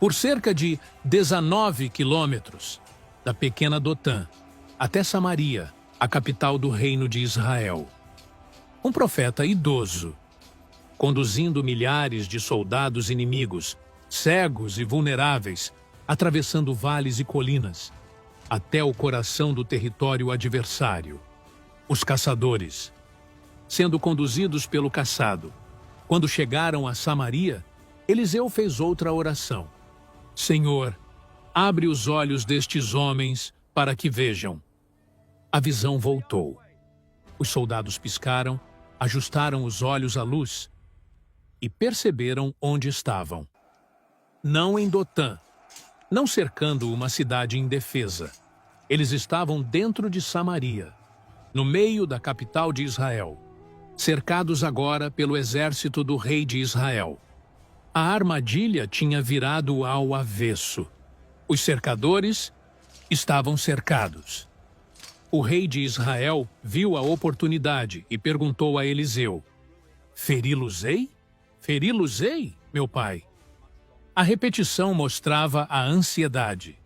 por cerca de 19 quilômetros, da pequena Dotã até Samaria, a capital do reino de Israel. Um profeta idoso, conduzindo milhares de soldados inimigos, cegos e vulneráveis, atravessando vales e colinas, até o coração do território adversário. Os caçadores, sendo conduzidos pelo caçado. Quando chegaram a Samaria, Eliseu fez outra oração. Senhor, abre os olhos destes homens para que vejam. A visão voltou. Os soldados piscaram, ajustaram os olhos à luz e perceberam onde estavam. Não em Dotã, não cercando uma cidade indefesa. Eles estavam dentro de Samaria, no meio da capital de Israel, cercados agora pelo exército do rei de Israel. A armadilha tinha virado ao avesso. Os cercadores estavam cercados. O rei de Israel viu a oportunidade e perguntou a Eliseu: Feri-los-ei? Feri-los-ei, meu pai? A repetição mostrava a ansiedade.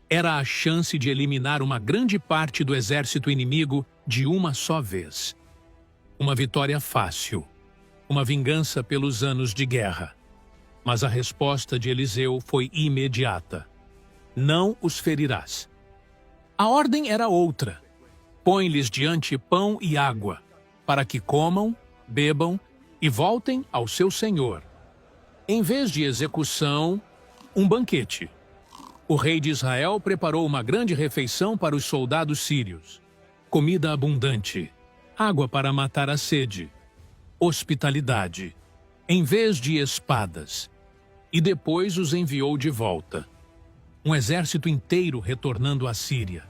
Era a chance de eliminar uma grande parte do exército inimigo de uma só vez. Uma vitória fácil. Uma vingança pelos anos de guerra. Mas a resposta de Eliseu foi imediata. Não os ferirás. A ordem era outra. Põe-lhes diante pão e água, para que comam, bebam e voltem ao seu senhor. Em vez de execução, um banquete. O rei de Israel preparou uma grande refeição para os soldados sírios. Comida abundante, água para matar a sede, hospitalidade, em vez de espadas. E depois os enviou de volta. Um exército inteiro retornando à Síria,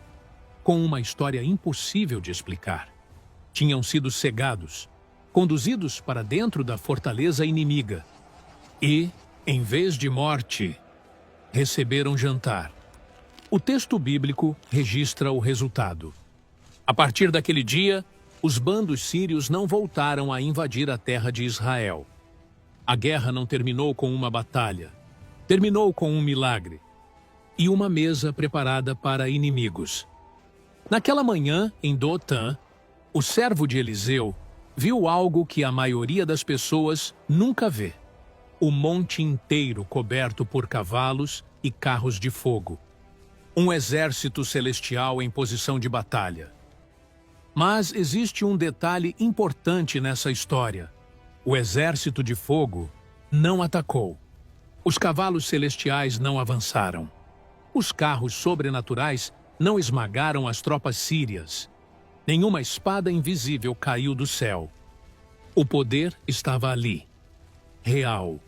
com uma história impossível de explicar. Tinham sido cegados, conduzidos para dentro da fortaleza inimiga. E, em vez de morte, receberam jantar. O texto bíblico registra o resultado. A partir daquele dia, os bandos sírios não voltaram a invadir a terra de Israel. A guerra não terminou com uma batalha. Terminou com um milagre e uma mesa preparada para inimigos. Naquela manhã, em Dotã, o servo de Eliseu viu algo que a maioria das pessoas nunca vê. O monte inteiro coberto por cavalos e carros de fogo. Um exército celestial em posição de batalha. Mas existe um detalhe importante nessa história. O exército de fogo não atacou. Os cavalos celestiais não avançaram. Os carros sobrenaturais não esmagaram as tropas sírias. Nenhuma espada invisível caiu do céu. O poder estava ali. Real.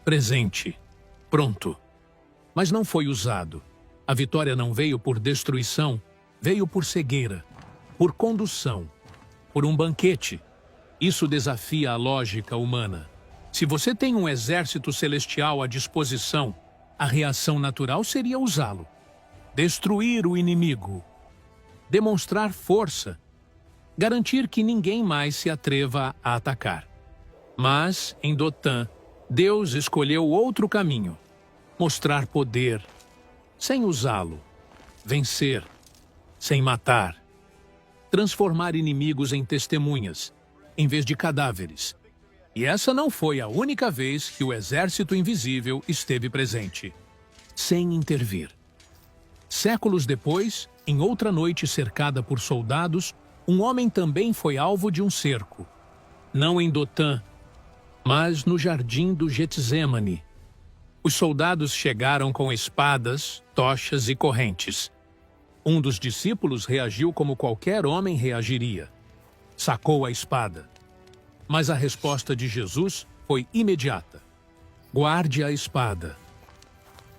Presente. Pronto. Mas não foi usado. A vitória não veio por destruição, veio por cegueira, por condução, por um banquete. Isso desafia a lógica humana. Se você tem um exército celestial à disposição, a reação natural seria usá-lo. Destruir o inimigo. Demonstrar força. Garantir que ninguém mais se atreva a atacar. Mas, em Dotã, Deus escolheu outro caminho. Mostrar poder, sem usá-lo. Vencer, sem matar. Transformar inimigos em testemunhas, em vez de cadáveres. E essa não foi a única vez que o exército invisível esteve presente. Sem intervir. Séculos depois, em outra noite cercada por soldados, um homem também foi alvo de um cerco. Não em Dotã, mas no jardim do Getsêmani. Os soldados chegaram com espadas, tochas e correntes. Um dos discípulos reagiu como qualquer homem reagiria. Sacou a espada. Mas a resposta de Jesus foi imediata. Guarde a espada.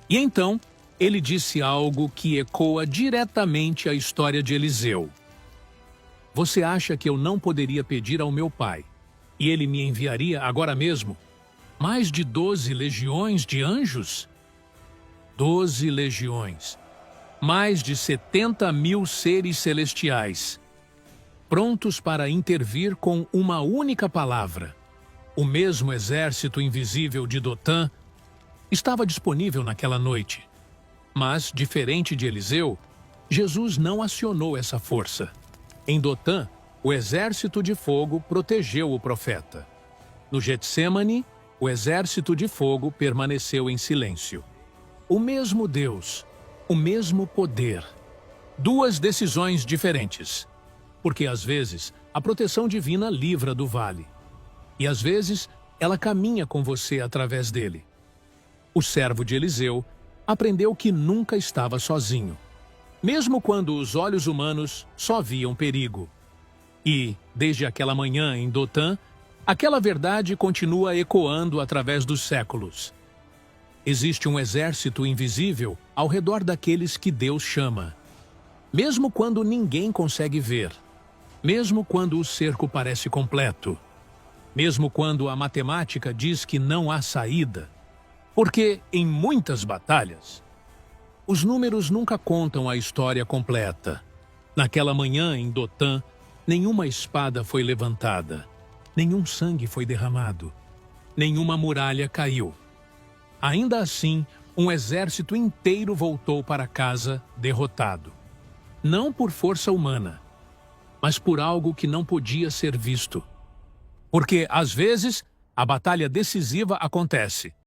E então, ele disse algo que ecoa diretamente a história de Eliseu. Você acha que eu não poderia pedir ao meu pai, e ele me enviaria agora mesmo mais de 12 legiões de anjos? 12 legiões. Mais de 70.000 seres celestiais. Prontos para intervir com uma única palavra. O mesmo exército invisível de Dotã Estava disponível naquela noite. Mas, diferente de Eliseu, Jesus não acionou essa força. Em Dotã, o exército de fogo protegeu o profeta. No Getsêmani, o exército de fogo permaneceu em silêncio. O mesmo Deus, o mesmo poder. Duas decisões diferentes. Porque às vezes a proteção divina livra do vale. E às vezes ela caminha com você através dele. O servo de Eliseu aprendeu que nunca estava sozinho, mesmo quando os olhos humanos só viam perigo. E, desde aquela manhã em Dotã, aquela verdade continua ecoando através dos séculos. Existe um exército invisível ao redor daqueles que Deus chama. Mesmo quando ninguém consegue ver, mesmo quando o cerco parece completo, mesmo quando a matemática diz que não há saída, porque, em muitas batalhas, os números nunca contam a história completa. Naquela manhã, em Dotã, nenhuma espada foi levantada, nenhum sangue foi derramado, nenhuma muralha caiu. Ainda assim, um exército inteiro voltou para casa derrotado. Não por força humana, mas por algo que não podia ser visto. Porque, às vezes, a batalha decisiva acontece